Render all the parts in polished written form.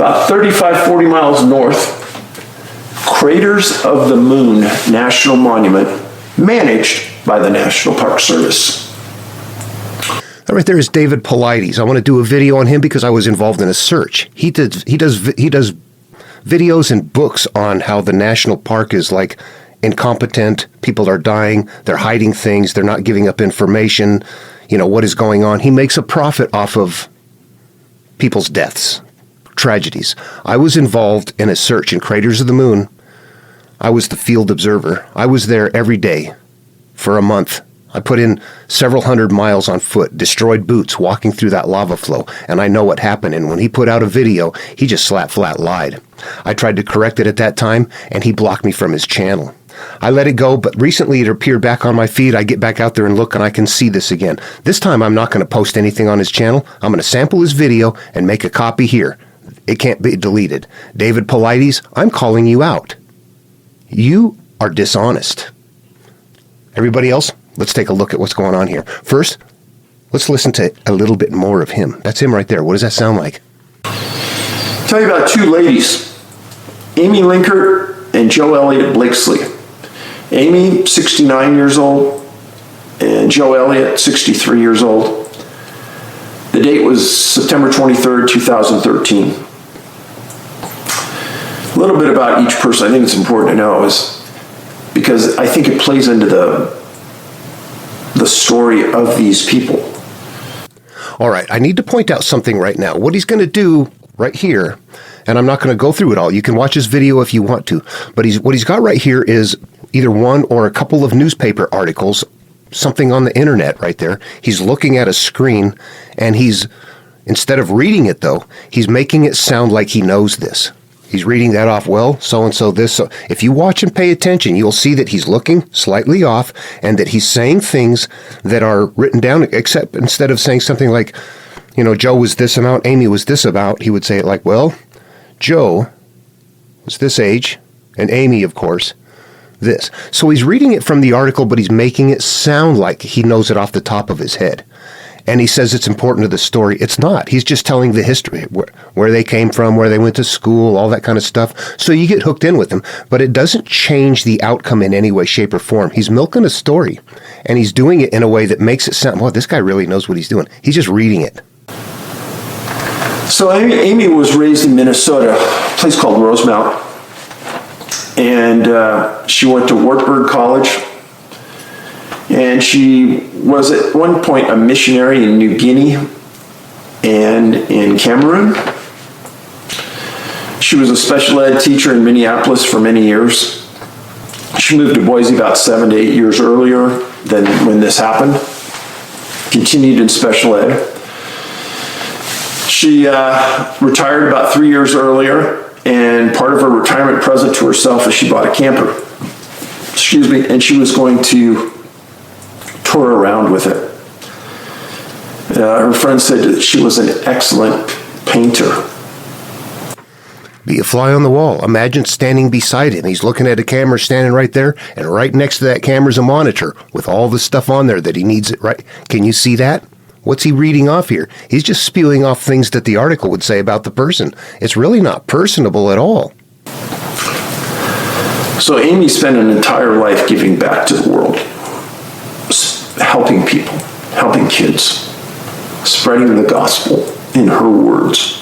about 35, 40 miles north, Craters of the Moon National Monument, managed by the National Park Service. That right there is David Paulides. I want to do a video on him because I was involved in a search. He does videos and books on how the national park is like incompetent, people are dying, they're hiding things, they're not giving up information, what is going on. He makes a profit off of people's deaths, tragedies. I was involved in a search in Craters of the Moon. I was the field observer. I was there every day for a month. I put in several hundred miles on foot, destroyed boots, walking through that lava flow, and I know what happened. And when he put out a video, he just flat lied. I tried to correct it at that time, and he blocked me from his channel. I let it go, but recently it appeared back on my feed. I get back out there and look, and I can see this again. This time, I'm not going to post anything on his channel. I'm going to sample his video and make a copy here. It can't be deleted. David Paulides, I'm calling you out. You are dishonest. Everybody else, let's take a look at what's going on here. First, let's listen to a little bit more of him. That's him right there. What does that sound like? Tell you about two ladies, Amy Linkert and Joe Elliott Blakesley. Amy, 69 years old, and Joe Elliott, 63 years old. The date was September 23rd, 2013. A little bit about each person I think it's important to know is because I think it plays into the story of these people. All right, I need to point out something right now. What he's going to do right here, and I'm not going to go through it all. You can watch his video if you want to, but what he's got right here is either one or a couple of newspaper articles, something on the internet right there. He's looking at a screen, and instead of reading it though, he's making it sound like he knows this. He's reading that off, well, so-and-so this. So if you watch and pay attention, you'll see that he's looking slightly off and that he's saying things that are written down, except instead of saying something like, Joe was this amount, Amy was this amount, he would say it like, well, Joe was this age, and Amy, of course, this. So he's reading it from the article, but he's making it sound like he knows it off the top of his head. And he says it's important to the story. It's not. He's just telling the history, where they came from, where they went to school, all that kind of stuff. So you get hooked in with him. But it doesn't change the outcome in any way, shape, or form. He's milking a story. And he's doing it in a way that makes it sound, well, this guy really knows what he's doing. He's just reading it. So Amy was raised in Minnesota, a place called Rosemount. And she went to Wartburg College. And she was at one point a missionary in New Guinea and in Cameroon. She was a special ed teacher in Minneapolis for many years. She moved to Boise about 7 to 8 years earlier than when this happened. Continued in special ed. She retired about 3 years earlier, and part of her retirement present to herself is she bought a camper. And she was going to tour around with it. Her friend said that she was an excellent painter. Be a fly on the wall. Imagine standing beside him. He's looking at a camera standing right there, and right next to that camera is a monitor with all the stuff on there that he needs it right. Can you see that? What's he reading off here? He's just spewing off things that the article would say about the person. It's really not personable at all. So Amy spent an entire life giving back to the world, helping people, helping kids, spreading the gospel in her words.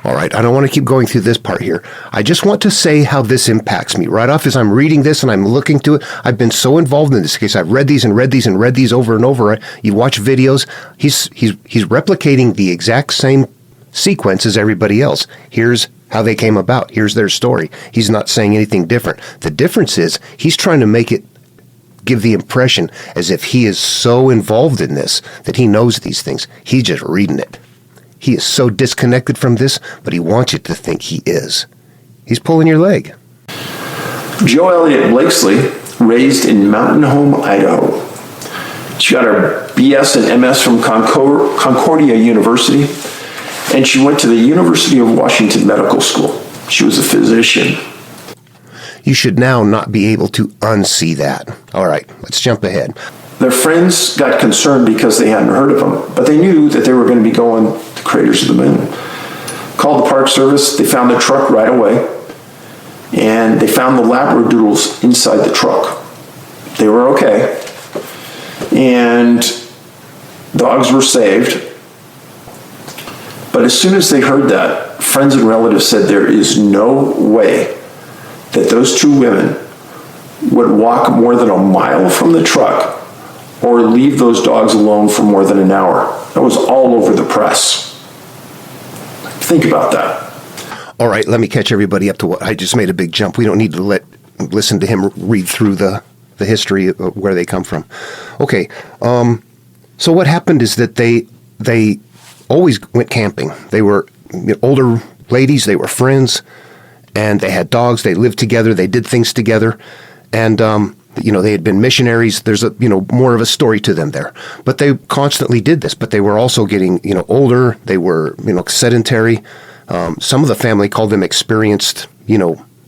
All right, I don't want to keep going through this part here. I just want to say how this impacts me. Right off as I'm reading this and I'm looking to it, I've been so involved in this case. I've read these and read these and read these over and over. You watch videos. He's replicating the exact same sequence as everybody else. Here's how they came about. Here's their story. He's not saying anything different. The difference is he's trying to make it give the impression as if he is so involved in this that he knows these things. He's just reading it. He is so disconnected from this, but he wants you to think he is. He's pulling your leg. Joe Elliott Blakesley, raised in Mountain Home, Idaho. She got her BS and MS from Concordia University, and she went to the University of Washington Medical School. She was a physician. You should now not be able to unsee that. All right, let's jump ahead. Their friends got concerned because they hadn't heard of them, but they knew that they were going to be going to Craters of the Moon. called the Park Service. They found the truck right away, and they found the Labradoodles inside the truck. They were okay, and dogs were saved. But as soon as they heard that, friends and relatives said there is no way that those two women would walk more than a mile from the truck or leave those dogs alone for more than an hour. That was all over the press. Think about that. All right, let me catch everybody up to what I just made a big jump. We don't need to listen to him read through the history of where they come from. Okay, so what happened is that they always went camping. They were older ladies, they were friends, and they had dogs. They lived together, they did things together, and they had been missionaries. There's more of a story to them there. But they constantly did this, but they were also getting, older. They were, sedentary. Some of the family called them experienced,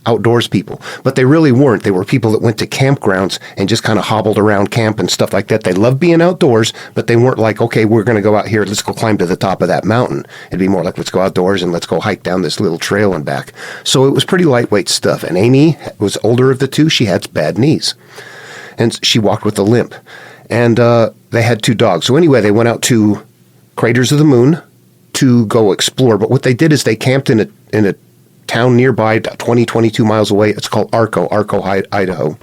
outdoors people, but they really weren't. They were people that went to campgrounds and just kind of hobbled around camp and stuff like that. They loved being outdoors, but they weren't like, okay, we're going to go out here. Let's go climb to the top of that mountain. It'd be more like, let's go outdoors and let's go hike down this little trail and back. So it was pretty lightweight stuff. And Amy was older of the two. She had bad knees and she walked with a limp, and they had two dogs. So anyway, they went out to Craters of the Moon to go explore. But what they did is they camped in a town nearby, 22 miles away. It's called Arco, Idaho.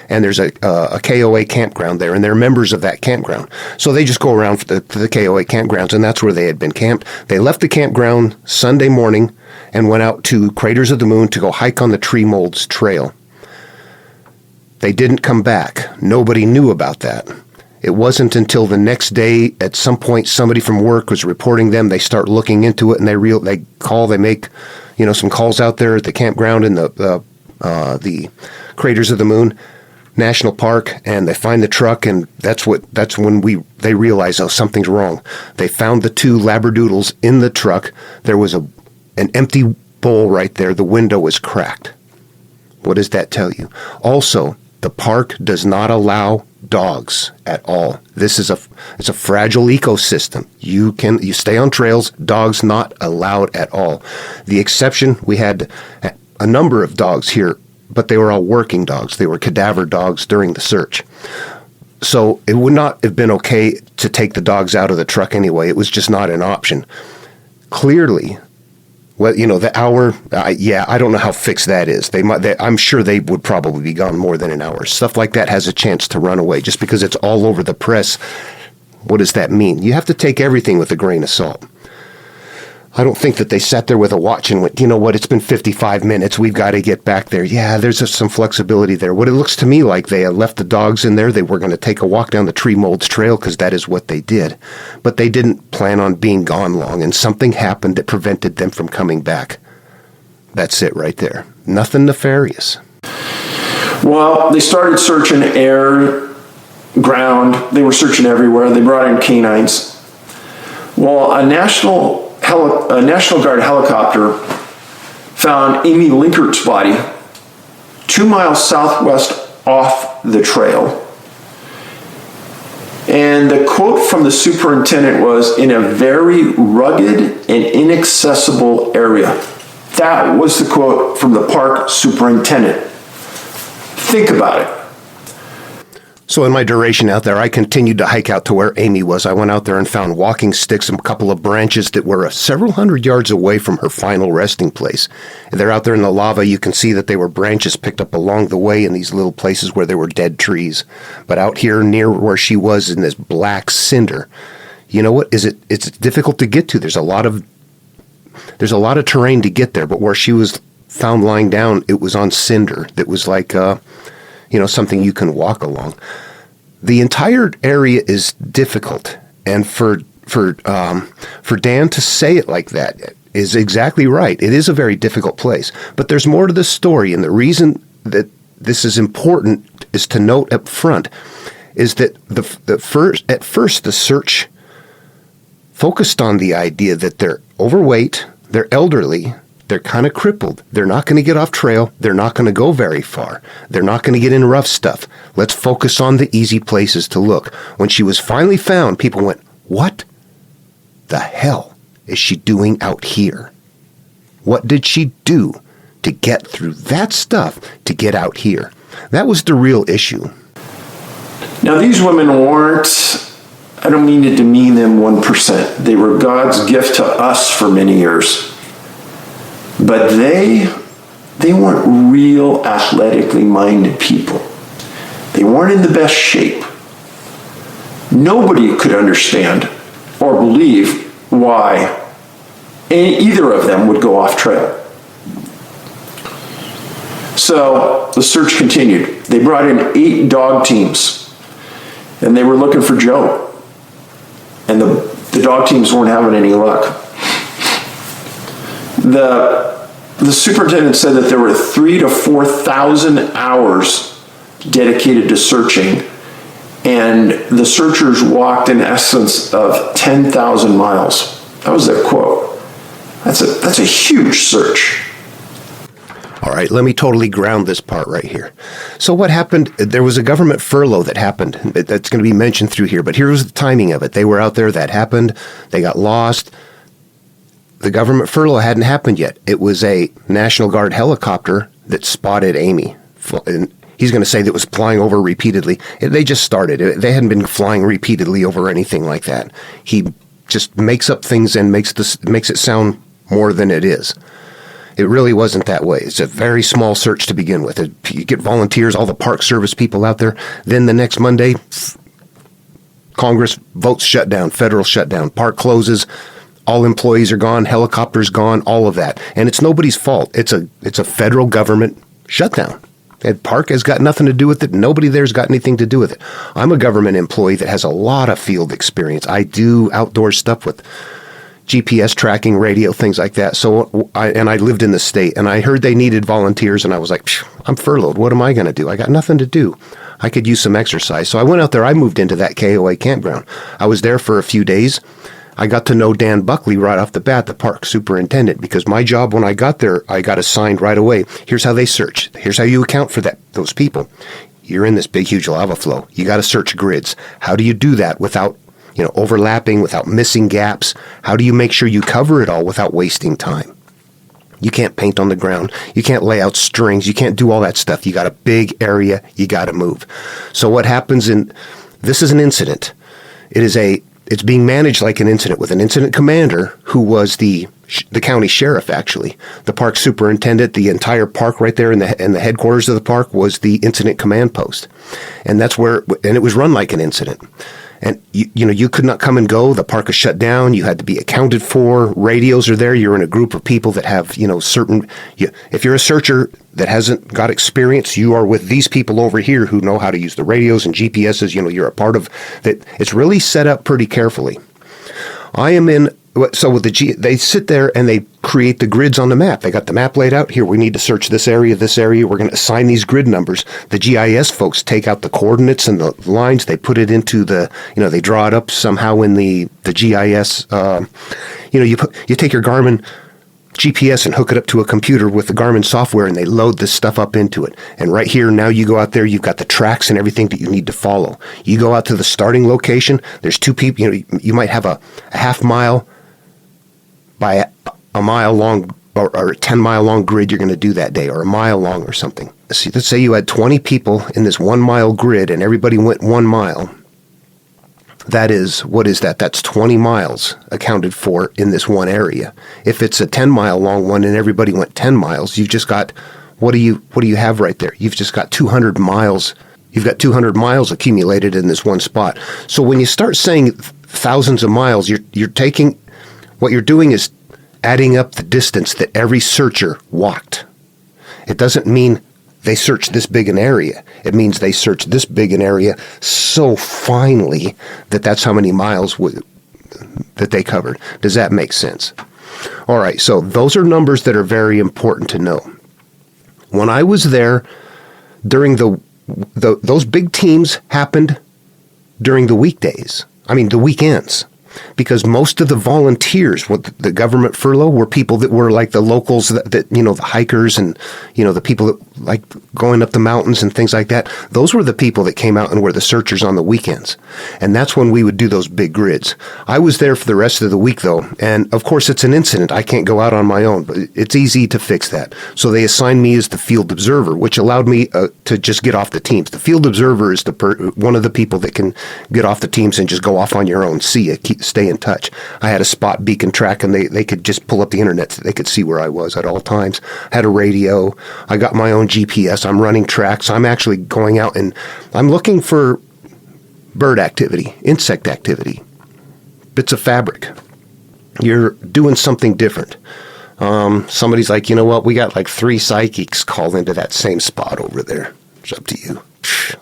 And there's a KOA campground there, and they're members of that campground. So they just go around to the KOA campgrounds, and that's where they had been camped. They left the campground Sunday morning and went out to Craters of the Moon to go hike on the Tree Molds Trail. They didn't come back. Nobody knew about that. It wasn't until the next day, at some point, somebody from work was reporting them. They start looking into it, and they make some calls out there at the campground in the Craters of the Moon National Park, and they find the truck, and that's when they realize, oh, something's wrong. They found the two Labradoodles in the truck. There was an empty bowl right there. The window was cracked. What does that tell you? Also, the park does not allow dogs at all. It's a fragile ecosystem. You stay on trails, dogs not allowed at all. The exception, we had a number of dogs here, but they were all working dogs. They were cadaver dogs during the search. So it would not have been okay to take the dogs out of the truck anyway. It was just not an option. Clearly, the hour, I don't know how fixed that is. I'm sure they would probably be gone more than an hour. Stuff like that has a chance to run away. Just because it's all over the press, what does that mean? You have to take everything with a grain of salt. I don't think that they sat there with a watch and went, you know what, it's been 55 minutes. We've got to get back there. Yeah, there's some flexibility there. What it looks to me like, they had left the dogs in there. They were going to take a walk down the Tree Molds Trail because that is what they did. But they didn't plan on being gone long, and something happened that prevented them from coming back. That's it right there. Nothing nefarious. Well, they started searching air, ground. They were searching everywhere. They brought in canines. Well, a National Guard helicopter found Amy Linkert's body 2 miles southwest off the trail. And the quote from the superintendent was, "in a very rugged and inaccessible area." That was the quote from the park superintendent. Think about it. So in my duration out there, I continued to hike out to where Amy was. I went out there and found walking sticks and a couple of branches that were several hundred yards away from her final resting place. And they're out there in the lava. You can see that they were branches picked up along the way in these little places where there were dead trees. But out here near where she was in this black cinder, you know what? It's difficult to get to. There's a lot of terrain to get there. But where she was found lying down, it was on cinder that was like something you can walk along. The entire area is difficult, and for Dan to say it like that is exactly right. It is a very difficult place, but there's more to the story, and the reason that this is important is to note up front is that at first the search focused on the idea that they're overweight, they're elderly, they're kind of crippled. They're not going to get off trail. They're not going to go very far. They're not going to get in rough stuff. Let's focus on the easy places to look. When she was finally found, people went, "What the hell is she doing out here?" What did she do to get through that stuff to get out here? That was the real issue. Now, these women weren't, I don't mean to demean them 1%. They were God's gift to us for many years. But they weren't real athletically minded people. They weren't in the best shape. Nobody could understand or believe why either of them would go off trail. So the search continued. They brought in 8 dog teams, and they were looking for Joe. And the dog teams weren't having any luck. The superintendent said that there were 3,000 to 4,000 hours dedicated to searching, and the searchers walked in essence of 10,000 miles. That was their quote. That's a huge search. All right, let me totally ground this part right here. So what happened, there was a government furlough that happened. That's going to be mentioned through here, but here's the timing of it. They were out there, that happened, they got lost. The government furlough hadn't happened yet. It was a National Guard helicopter that spotted Amy. And he's going to say that it was flying over repeatedly. They just started. They hadn't been flying repeatedly over anything like that. He just makes up things and makes it sound more than it is. It really wasn't that way. It's a very small search to begin with. You get volunteers, all the Park Service people out there. Then the next Monday, Congress votes shutdown, federal shutdown, park closes, all employees are gone, helicopters gone, all of that. And it's nobody's fault. It's a federal government shutdown. And park has got nothing to do with it. Nobody there's got anything to do with it. I'm a government employee that has a lot of field experience. I do outdoor stuff with GPS tracking, radio, things like that. So I lived in the state, and I heard they needed volunteers, and I was like, I'm furloughed. What am I going to do? I got nothing to do. I could use some exercise. So I went out there. I moved into that KOA campground. I was there for a few days. I got to know Dan Buckley right off the bat, the park superintendent, because my job when I got there, I got assigned right away. Here's how they search. Here's how you account for those people. You're in this big, huge lava flow. You got to search grids. How do you do that without overlapping, without missing gaps? How do you make sure you cover it all without wasting time? You can't paint on the ground. You can't lay out strings. You can't do all that stuff. You got a big area. You got to move. So what happens this is an incident. It's being managed like an incident with an incident commander who was the county sheriff, actually. The park superintendent, the entire park right there in the headquarters of the park was the incident command post. And it was run like an incident. And you could not come and go. The park is shut down. You had to be accounted for. Radios are there. You're in a group of people that have, if you're a searcher that hasn't got experience, you are with these people over here who know how to use the radios and GPSs. You're a part of that. It's really set up pretty carefully. So with they sit there and they create the grids on the map. They got the map laid out. Here, we need to search this area. We're going to assign these grid numbers. The GIS folks take out the coordinates and the lines. They put it into they draw it up somehow in the GIS. You take your Garmin GPS and hook it up to a computer with the Garmin software, and they load this stuff up into it. And right here, now you go out there, you've got the tracks and everything that you need to follow. You go out to the starting location. There's 2 people. You might have a half mile by a mile long or a 10-mile long grid you're going to do that day, or a mile long or something. Let's say you had 20 people in this 1 mile grid and everybody went 1 mile. What is that? That's 20 miles accounted for in this one area. If it's a 10-mile long one and everybody went 10 miles, you've just got, what do you have right there? You've just got 200 miles. You've got 200 miles accumulated in this one spot. So when you start saying thousands of miles, you're taking, what you're doing is adding up the distance that every searcher walked. It doesn't mean they searched this big an area. It means they searched this big an area so finely that that's how many miles that they covered. Does that make sense? All right, so those are numbers that are very important to know. When I was there, during those big teams happened during the weekdays. The weekends. because most of the volunteers with the government furlough were people that were like the locals that the hikers and, the people that like going up the mountains and things like that. Those were the people that came out and were the searchers on the weekends. And that's when we would do those big grids. I was there for the rest of the week though. And of course it's an incident. I can't go out on my own, but it's easy to fix that. So they assigned me as the field observer, which allowed me to just get off the teams. The field observer is one of the people that can get off the teams and just go off on your own. See you, stay in touch. I had a spot beacon track and they could just pull up the internet. They could see where I was at all times. I had a radio. I got my own GPS. I'm running tracks. I'm actually going out and I'm looking for bird activity, insect activity, bits of fabric. You're doing something different. Somebody's like, you know what? We got like 3 psychics called into that same spot over there. It's up to you.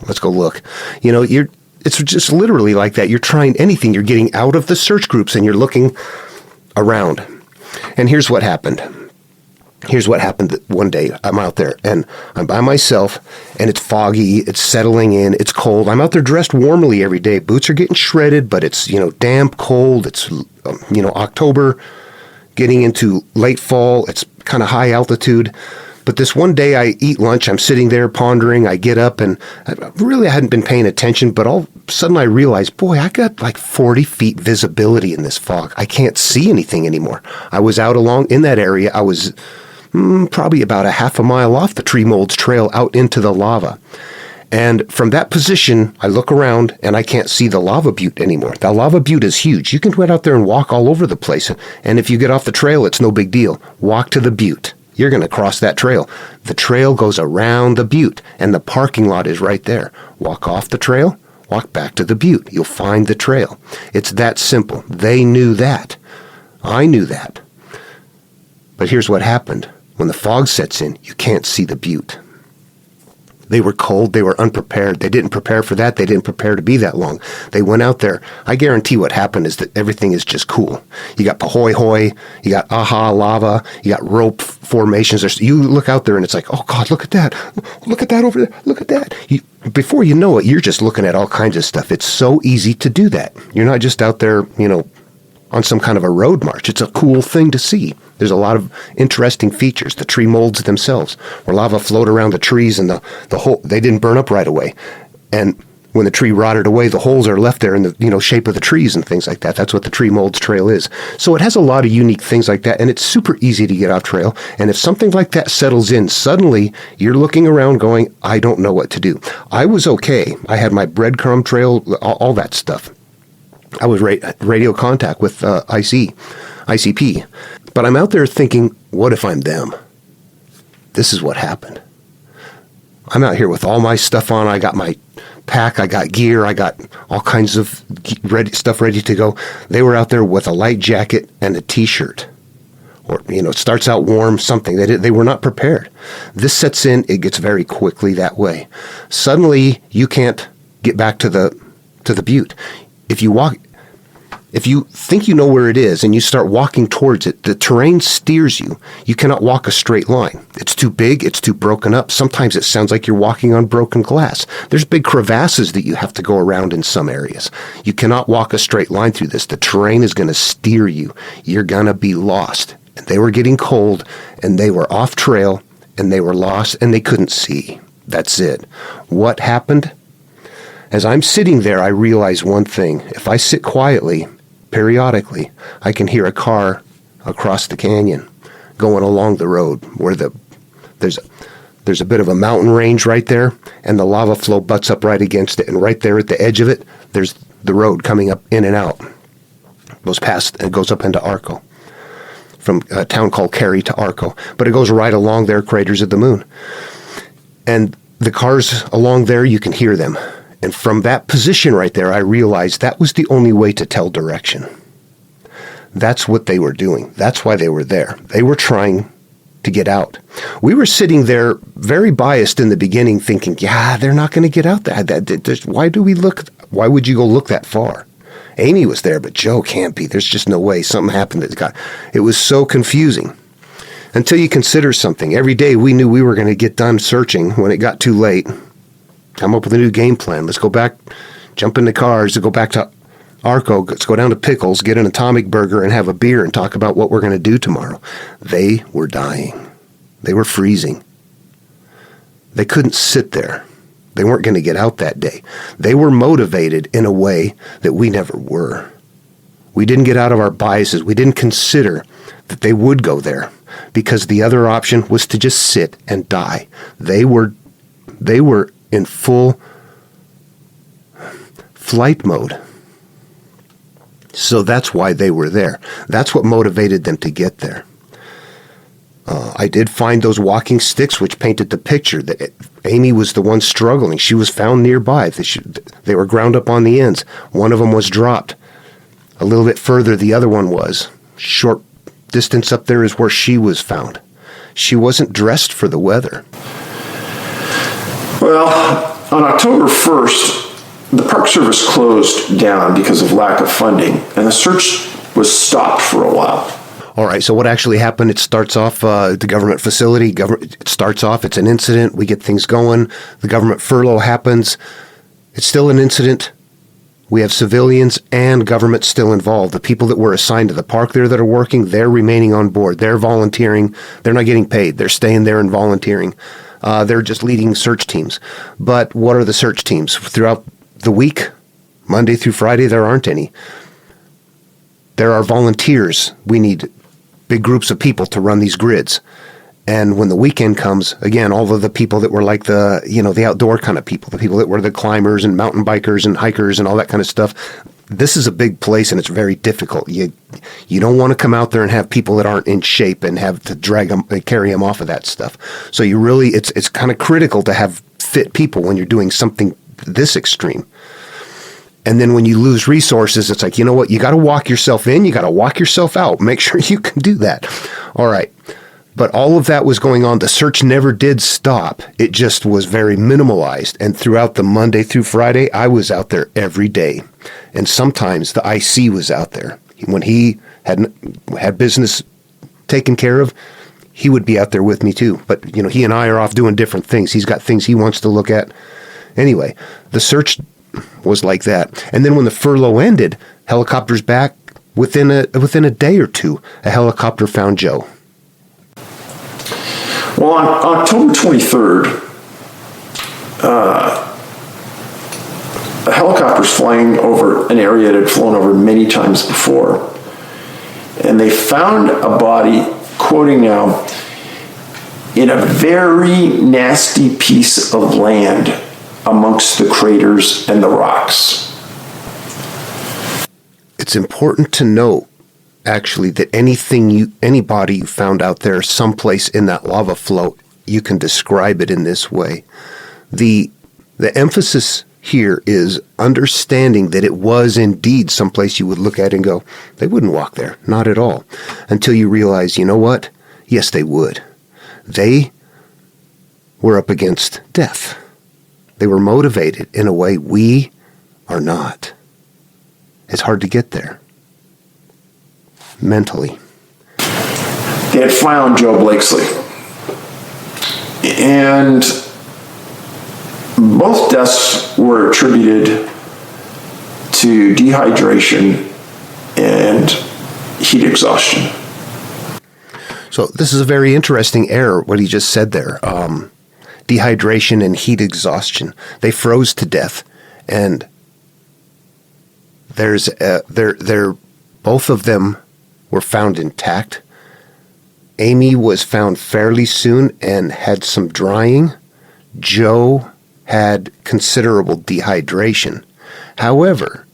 Let's go look. It's just literally like that. You're trying anything. You're getting out of the search groups and you're looking around. And here's what happened. Here's what happened one day. I'm out there and I'm by myself and it's foggy. It's settling in. It's cold. I'm out there dressed warmly every day. Boots are getting shredded, but it's, damp, cold. It's, October, getting into late fall. It's kind of high altitude. But this one day I eat lunch, I'm sitting there pondering, I get up and I hadn't been paying attention, but all of a sudden I realized, boy, I got like 40 feet visibility in this fog. I can't see anything anymore. I was out in that area. I was probably about a half a mile off the Tree Molds Trail out into the lava. And from that position, I look around and I can't see the lava butte anymore. The lava butte is huge. You can go out there and walk all over the place. And if you get off the trail, it's no big deal. Walk to the butte. You're going to cross that trail. The trail goes around the butte, and the parking lot is right there. Walk off the trail, walk back to the butte. You'll find the trail. It's that simple. They knew that. I knew that. But here's what happened. When the fog sets in, you can't see the butte. They were cold. They were unprepared. They didn't prepare for that. They didn't prepare to be that long. They went out there. I guarantee what happened is that everything is just cool. You got Pahoy Hoy. You got Aha lava. You got rope formations. You look out there and it's like, oh God, look at that. Look at that over there. Look at that. Before you know it, you're just looking at all kinds of stuff. It's so easy to do that. You're not just out there, on some kind of a road march. It's a cool thing to see. There's a lot of interesting features. The tree molds themselves, where lava flowed around the trees and the hole, they didn't burn up right away. And when the tree rotted away, the holes are left there in the shape of the trees and things like that. That's what the Tree Molds Trail is. So it has a lot of unique things like that, and it's super easy to get off trail. And if something like that settles in, suddenly you're looking around going, I don't know what to do. I was okay. I had my breadcrumb trail, all that stuff. I was radio contact with ICP. But I'm out there thinking, what if I'm them? This is what happened. I'm out here with all my stuff on. I got my pack. I got gear. I got all kinds of stuff ready to go. They were out there with a light jacket and a T-shirt. Or, it starts out warm, something. They were not prepared. This sets in. It gets very quickly that way. Suddenly, you can't get back to the butte. If you think you know where it is and you start walking towards it, the terrain steers you. You cannot walk a straight line. It's too big. It's too broken up. Sometimes it sounds like you're walking on broken glass. There's big crevasses that you have to go around in some areas. You cannot walk a straight line through this. The terrain is going to steer you. You're going to be lost. And they were getting cold, and they were off trail, and they were lost, and they couldn't see. That's it. What happened? As I'm sitting there, I realize one thing. If I sit quietly, periodically, I can hear a car across the canyon going along the road where there's a bit of a mountain range right there, and the lava flow butts up right against it. And right there at the edge of it, there's the road coming up in and out. Goes past and goes up into Arco, from a town called Cary to Arco. But it goes right along there, Craters of the Moon. And the cars along there, you can hear them. And from that position right there, I realized that was the only way to tell direction. That's what they were doing. That's why they were there. They were trying to get out. We were sitting there very biased in the beginning thinking, yeah, they're not going to get out there. Why would you go look that far? Amy was there, but Joe can't be. There's just no way. Something happened. It was so confusing. Until you consider something. Every day we knew we were going to get done searching. When it got too late, come up with a new game plan. Let's go back, jump in the cars, to go back to Arco, let's go down to Pickles, get an atomic burger, and have a beer and talk about what we're going to do tomorrow. They were dying. They were freezing. They couldn't sit there. They weren't going to get out that day. They were motivated in a way that we never were. We didn't get out of our biases. We didn't consider that they would go there because the other option was to just sit and die. They were in full flight mode. So that's why they were there. That's what motivated them to get there. I did find those walking sticks, which painted the picture that Amy was the one struggling. She was found nearby. They were ground up on the ends. One of them was dropped. A little bit further, the other one was. Short distance up there is where she was found. She wasn't dressed for the weather. Well, on October 1st, the Park Service closed down because of lack of funding, and the search was stopped for a while. All right, so what actually happened, it starts off the government facility. It starts off, it's an incident. We get things going. The government furlough happens. It's still an incident. We have civilians and government still involved. The people that were assigned to the park there that are working, they're remaining on board. They're volunteering. They're not getting paid. They're staying there and volunteering. They're just leading search teams. But what are the search teams? Throughout the week, Monday through Friday, there aren't any. There are volunteers. We need big groups of people to run these grids. And when the weekend comes, again, all of the people that were like the outdoor kind of people, the people that were the climbers and mountain bikers and hikers and all that kind of stuff, this is a big place and it's very difficult. You don't want to come out there and have people that aren't in shape and have to drag them and carry them off of that stuff. So you really, it's kind of critical to have fit people when you're doing something this extreme. And then when you lose resources, it's like, you know what? You got to walk yourself in. You got to walk yourself out. Make sure you can do that. All right. But all of that was going on. The search never did stop. It just was very minimalized. And throughout the Monday through Friday, I was out there every day. And sometimes the IC was out there. When he had business taken care of, he would be out there with me too. But, he and I are off doing different things. He's got things he wants to look at. Anyway, the search was like that. And then when the furlough ended, helicopters back, within a day or two, a helicopter found Joe. Well, on October 23rd, a helicopter's flying over an area that had flown over many times before. And they found a body, quoting now, in a very nasty piece of land amongst the craters and the rocks. It's important to note, actually, that anybody you found out there someplace in that lava flow, you can describe it in this way. The emphasis here is understanding that it was indeed someplace you would look at and go, they wouldn't walk there, not at all, until you realize, you know what? Yes, they would. They were up against death. They were motivated in a way we are not. It's hard to get there. Mentally. They had found Joe Blakesley. And both deaths were attributed to dehydration and heat exhaustion. So this is a very interesting error, what he just said there. Dehydration and heat exhaustion. They froze to death. And both of them were found intact. Amy was found fairly soon and had some drying. Joe had considerable dehydration. However,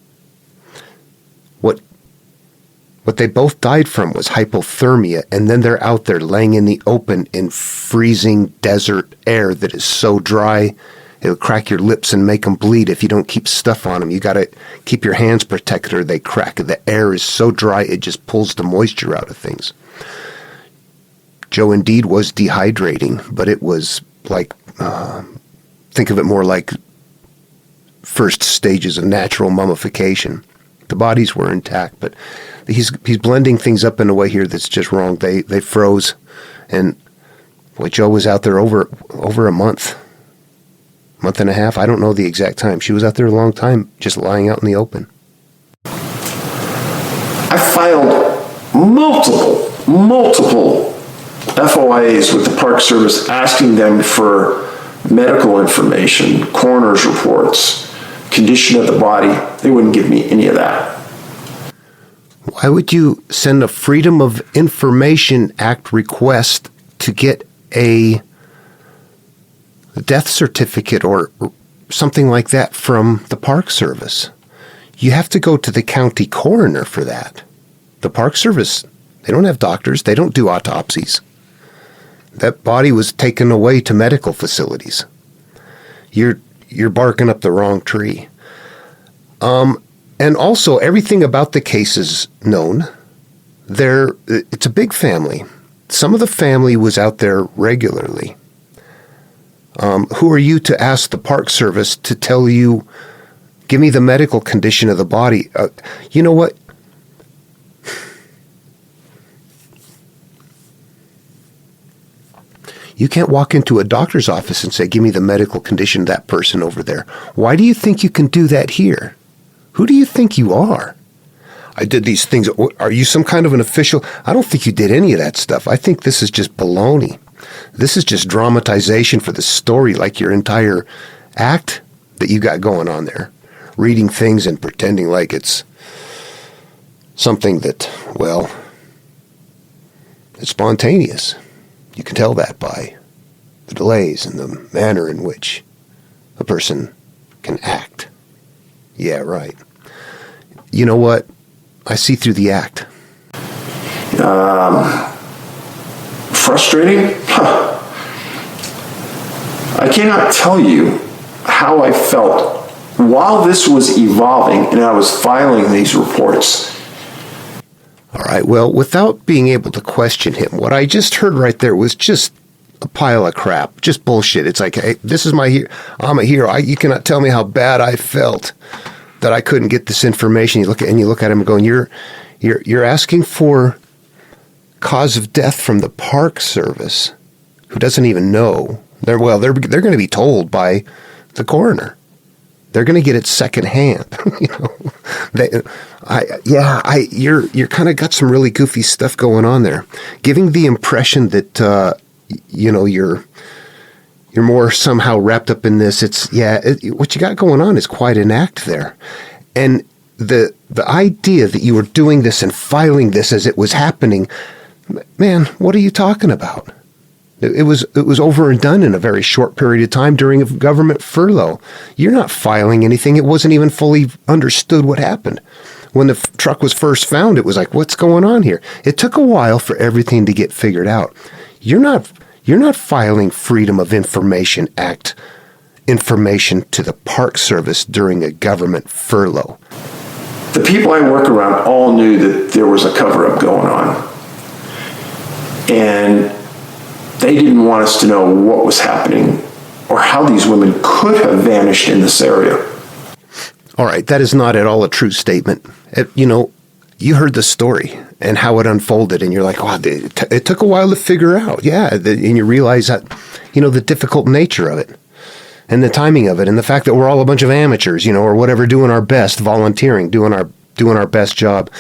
what they both died from was hypothermia, and then they're out there laying in the open in freezing desert air that is so dry it'll crack your lips and make them bleed if you don't keep stuff on them. You got to keep your hands protected or they crack. The air is so dry it just pulls the moisture out of things. Joe indeed was dehydrating, but it was like, think of it more like first stages of natural mummification. The bodies were intact, but he's blending things up in a way here that's just wrong. They froze, and boy, Joe was out there over a month and a half. I don't know the exact time. She was out there a long time, just lying out in the open. I filed multiple FOIAs with the Park Service asking them for medical information, coroner's reports, condition of the body. They wouldn't give me any of that. Why would you send a Freedom of Information Act request to get a death certificate or something like that from the Park Service? You have to go to the county coroner for that. The Park Service, they don't have doctors. They don't do autopsies. That body was taken away to medical facilities. You're barking up the wrong tree. And also, everything about the case is known. It's a big family. Some of the family was out there regularly. Who are you to ask the Park Service to tell you, give me the medical condition of the body? You know what? You can't walk into a doctor's office and say, give me the medical condition of that person over there. Why do you think you can do that here? Who do you think you are? I did these things. Are you some kind of an official? I don't think you did any of that stuff. I think this is just baloney. This is just dramatization for the story, like your entire act that you got going on there. Reading things and pretending like it's something that, well, it's spontaneous. You can tell that by the delays and the manner in which a person can act. Yeah, right. You know what? I see through the act. Frustrating? Huh. I cannot tell you how I felt while this was evolving and I was filing these reports. All right, well, without being able to question him, what I just heard right there was just a pile of crap, just bullshit. It's like, hey, this is I'm a hero. You cannot tell me how bad I felt that I couldn't get this information. You look at him and going, you're asking for cause of death from the Park Service, who doesn't even know. They're going to be told by the coroner. They're going to get it secondhand. You're kind of got some really goofy stuff going on there, giving the impression that you're more somehow wrapped up in this. What you got going on is quite an act there, and the idea that you were doing this and filing this as it was happening, man, what are you talking about? It was over and done in a very short period of time during a government furlough. You're not filing anything. It wasn't even fully understood what happened. When the truck was first found, it was like, what's going on here? It took a while for everything to get figured out. You're not filing Freedom of Information Act information to the Park Service during a government furlough. The people I work around all knew that there was a cover-up going on. And they didn't want us to know what was happening or how these women could have vanished in this area. All right, that is not at all a true statement. You heard the story and how it unfolded, and you're like, wow, it took a while to figure out. Yeah, and you realize that, the difficult nature of it and the timing of it and the fact that we're all a bunch of amateurs, or whatever, doing our best, volunteering, doing our best job,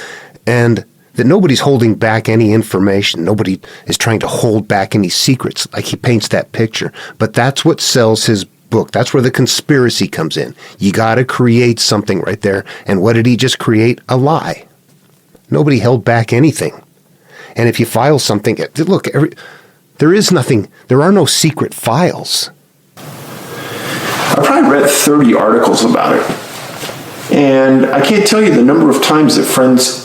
and that nobody's holding back any information. Nobody is trying to hold back any secrets like he paints that picture. But that's what sells his book. That's where the conspiracy comes in. You got to create something right there. And what did he just create? A lie. Nobody held back anything. And if you file something, look, there is nothing. There are no secret files. I probably read 30 articles about it. And I can't tell you the number of times that friends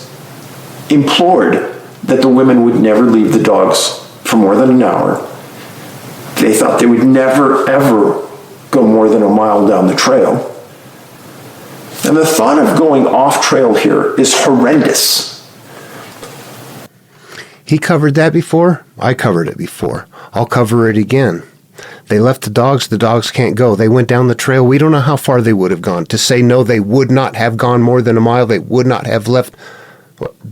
implored that the women would never leave the dogs for more than an hour. They thought they would never, ever go more than a mile down the trail. And the thought of going off trail here is horrendous. He covered that before. I covered it before. I'll cover it again. They left the dogs can't go. They went down the trail. We don't know how far they would have gone. To say no, they would not have gone more than a mile. They would not have left.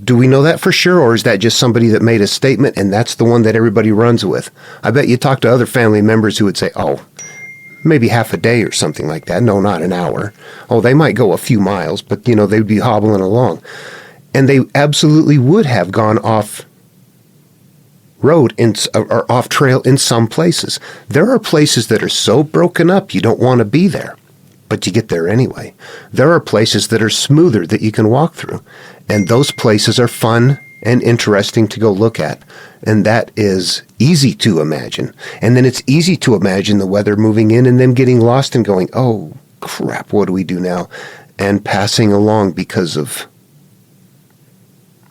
Do we know that for sure, or is that just somebody that made a statement and that's the one that everybody runs with? I bet you talk to other family members who would say, oh, maybe half a day or something like that. No, not an hour. Oh, they might go a few miles, but, they'd be hobbling along. And they absolutely would have gone off road or off trail in some places. There are places that are so broken up you don't want to be there, but you get there anyway. There are places that are smoother that you can walk through, and those places are fun and interesting to go look at, and that is easy to imagine. And then it's easy to imagine the weather moving in and them getting lost and going, oh crap, what do we do now? And passing along because of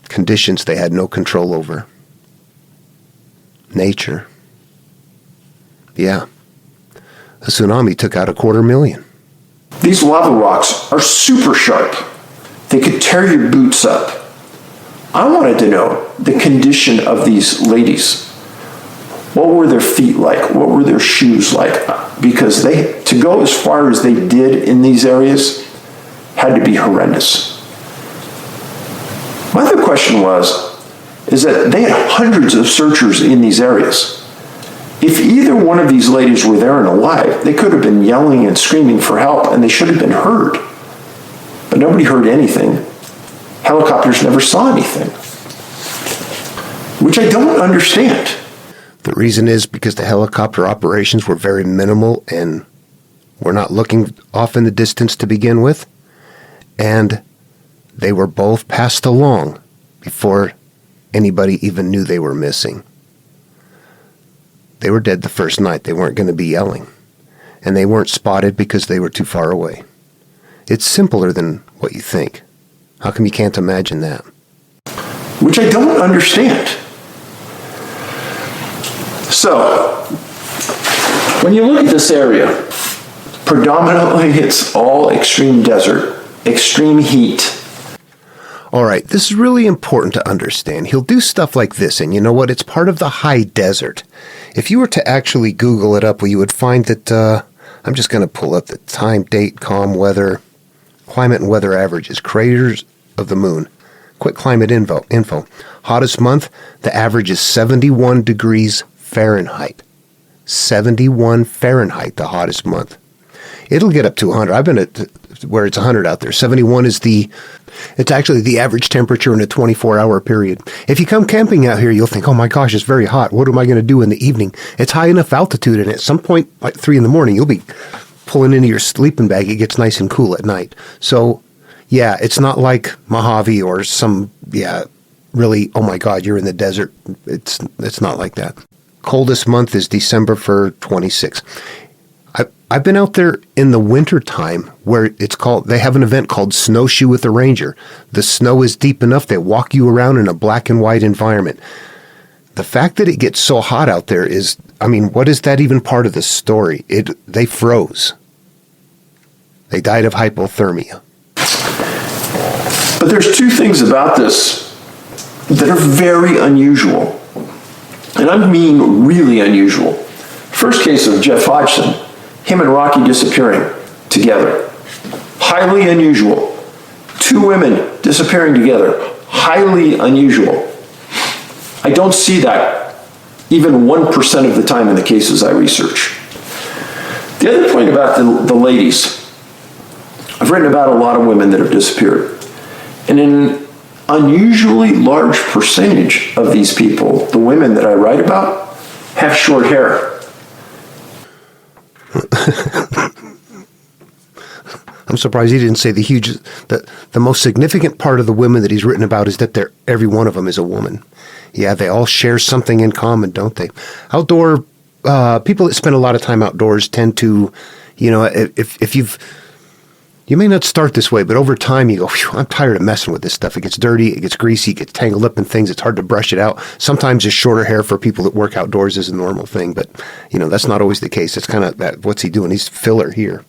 conditions they had no control over. Nature. Yeah. A tsunami took out 250,000. These lava rocks are super sharp. They could tear your boots up. I wanted to know the condition of these ladies. What were their feet like? What were their shoes like? Because to go as far as they did in these areas had to be horrendous. My other question is that they had hundreds of searchers in these areas. If either one of these ladies were there and alive, they could have been yelling and screaming for help, and they should have been heard. But nobody heard anything. Helicopters never saw anything, which I don't understand. The reason is because the helicopter operations were very minimal and were not looking off in the distance to begin with, and they were both passed along before anybody even knew they were missing. They were dead the first night. They weren't going to be yelling. And they weren't spotted because they were too far away. It's simpler than what you think. How come you can't imagine that? Which I don't understand. So, when you look at this area, predominantly it's all extreme desert, extreme heat. All right, this is really important to understand. He'll do stuff like this, and you know what? It's part of the high desert. If you were to actually Google it up, well, you would find that, I'm just going to pull up the time, date, calm weather, climate and weather averages, craters of the moon, quick climate info. Hottest month, the average is 71 degrees Fahrenheit. 71 Fahrenheit, the hottest month. It'll get up to 100. I've been at where it's 100 out there. 71 is it's actually the average temperature in a 24-hour period. If you come camping out here, you'll think, oh my gosh, it's very hot. What am I going to do in the evening? It's high enough altitude, and at some point, like 3 in the morning, you'll be pulling into your sleeping bag. It gets nice and cool at night. So, yeah, it's not like Mojave or really, oh my God, you're in the desert. It's not like that. Coldest month is December for 26. I've been out there in the winter time where they have an event called Snowshoe with the Ranger. The snow is deep enough, they walk you around in a black and white environment. The fact that it gets so hot out there what is that even part of the story? They froze. They died of hypothermia. But there's two things about this that are very unusual. And I mean really unusual. First case of Jeff Hodgson, him and Rocky disappearing together. Highly unusual. 2 women disappearing together. Highly unusual. I don't see that even 1% of the time in the cases I research. The other point about the ladies, I've written about a lot of women that have disappeared. And an unusually large percentage of these people, the women that I write about, have short hair. I'm surprised he didn't say the most significant part of the women that he's written about is that every one of them is a woman. Yeah, they all share something in common, don't they? Outdoor people that spend a lot of time outdoors tend to, if you may not start this way, but over time you go, I'm tired of messing with this stuff. It gets dirty, it gets greasy, it gets tangled up in things. It's hard to brush it out. Sometimes just shorter hair for people that work outdoors is a normal thing, but that's not always the case. It's kind of that, what's he doing? He's filler here.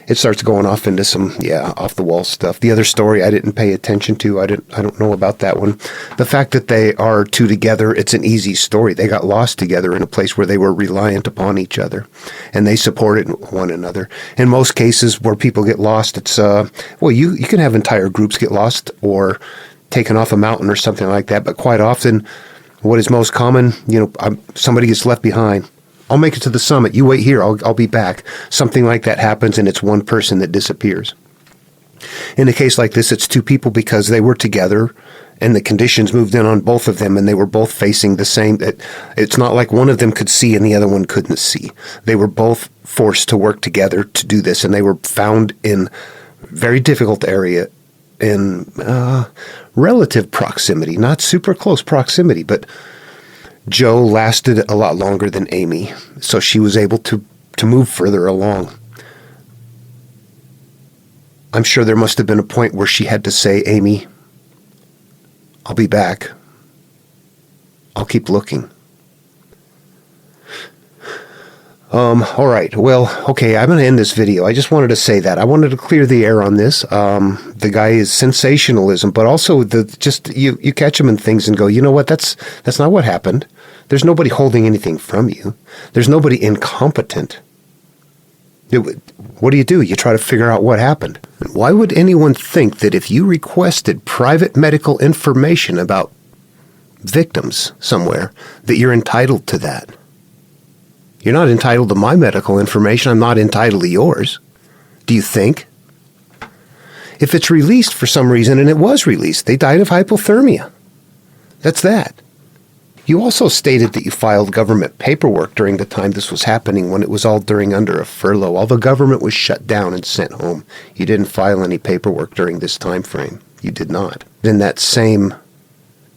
It starts going off into some, off the wall stuff. The other story I didn't pay attention to, I don't know about that one. The fact that they are 2 together, it's an easy story. They got lost together in a place where they were reliant upon each other, and they supported one another. In most cases where people get lost, it's, you can have entire groups get lost or taken off a mountain or something like that, but quite often what is most common, somebody gets left behind. I'll make it to the summit. You wait here. I'll be back. Something like that happens, and it's one person that disappears. In a case like this, it's 2 people because they were together and the conditions moved in on both of them, and they were both facing the same. It's not like one of them could see and the other one couldn't see. They were both forced to work together to do this, and they were found in very difficult area in relative proximity, not super close proximity, but Joe lasted a lot longer than Amy, so she was able to move further along. I'm sure there must have been a point where she had to say, Amy, I'll be back. I'll keep looking. All right. Well, okay, I'm going to end this video. I just wanted to say that. I wanted to clear the air on this. The guy is sensationalism, but also you catch him in things and go, you know what? That's not what happened. There's nobody holding anything from you. There's nobody incompetent. What do? You try to figure out what happened. Why would anyone think that if you requested private medical information about victims somewhere, that you're entitled to that? You're not entitled to my medical information. I'm not entitled to yours. Do you think? If it's released for some reason, and it was released, they died of hypothermia. That's that. You also stated that you filed government paperwork during the time this was happening, when it was all under a furlough. All the government was shut down and sent home. You didn't file any paperwork during this time frame. You did not. In that same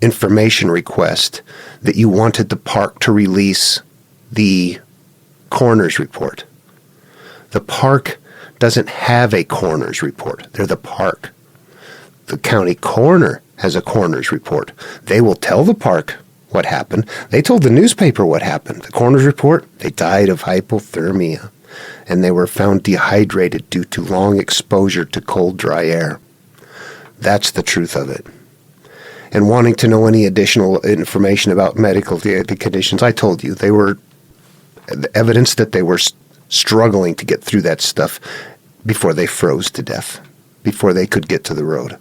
information request that you wanted the park to release the coroner's report. The park doesn't have a coroner's report. They're the park. The county coroner has a coroner's report. They will tell the park what happened. They told the newspaper what happened. The coroner's report, they died of hypothermia, and they were found dehydrated due to long exposure to cold, dry air. That's the truth of it. And wanting to know any additional information about medical conditions, I told you, they were evidence that they were struggling to get through that stuff before they froze to death, before they could get to the road.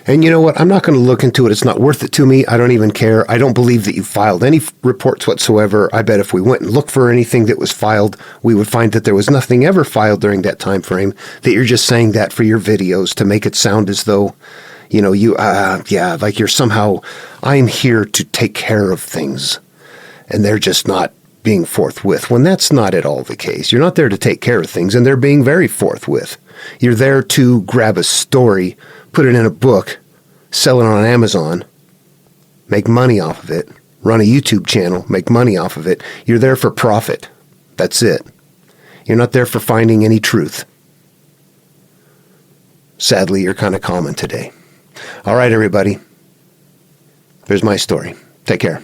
And you know what? I'm not going to look into it. It's not worth it to me. I don't even care. I don't believe that you filed any reports whatsoever. I bet if we went and looked for anything that was filed, we would find that there was nothing ever filed during that time frame, that you're just saying that for your videos to make it sound as though, you know, like you're somehow, I'm here to take care of things, and they're just not being forthwith, when that's not at all the case. You're not there to take care of things, and they're being very forthwith. You're there to grab a story, put it in a book, sell it on Amazon, make money off of it, run a YouTube channel, make money off of it. You're there for profit. That's it. You're not there for finding any truth. Sadly, you're kind of common today. All right, everybody. There's my story. Take care.